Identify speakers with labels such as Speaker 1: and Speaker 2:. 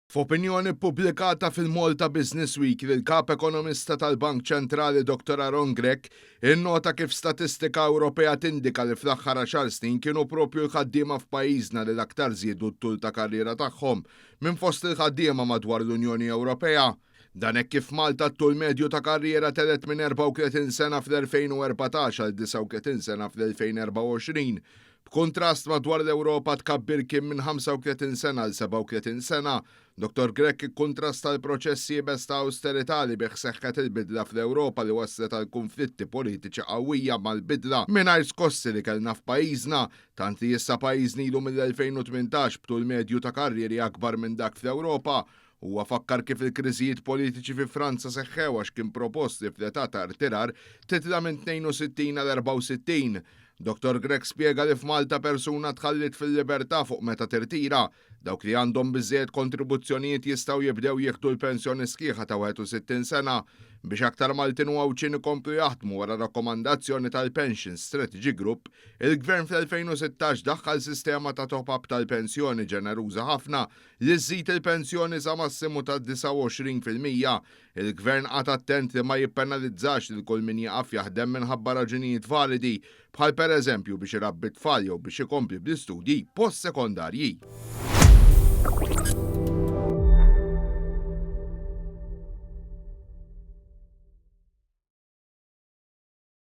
Speaker 1: F'opinjoni pubblikata fil-Malta Business Week, il-kap ekonomista tal-Bank Ċentrali Dr. Aaron Grech innota kif statistika Ewropea tindika li fl-aħħar 10 snin kienu propju l-ħaddiema f'pajjiżna li l-aktar żiedu t-tul ta' karriera tagħhom minn fost il-ħaddiema madwar l-Unjoni Ewropea. Dan hekk kif Malta t-tul medju ta' karriera telet minn 34 sena fl-2014 għal 39 sena fl-2024. B'kontrast madwar l-Ewropa tkabbir kien minn 35 sena għal 37 sena. Dr. Grech kontrasta l-proċessi bes ta' austerità li biħseħħet il-bidla fl-Ewropa li waslet għal konflitti politiċi qawwija mal-bidla mingħajr skossi li kellna f'pajjiżna, tant li issa pajjiżni ilu mill-2018 b'tul medju ta' karrieri akbar minn dak fl-Ewropa. Huwa fakkar kif il-kriżijiet politiċi fi Franza seħħew għax kien proposti fl-età ta' irtirar titla minn 62 għal 64. Dr. Grech spjega li f'Malta persuna tħallit fil-libertà fuq meta tirtira, dawk li għandhom biżżejjed kontribuzzjonijiet jistgħu jibdew jieħdu l-pensjoni sħiħa ta' 61 sena biex aktar Maltin u Għawċin ikomplu jaħdmu wara rakkomandazzjoni tal-Pension Strategy Group, il-Gvern fl-2016 daħħal sistema ta' top-up tal-pensjoni ġeneruża ħafna li żżid il-pensjoni sa massimu ta' 29%. Il-Gvern għad attent li ma jippenalizzax lil kull min jaqaf jaħdem minħabba raġunijiet validi bħal pereżempju biex irabbi tfal jew biex ikompli bl-istudji post-sekondarji.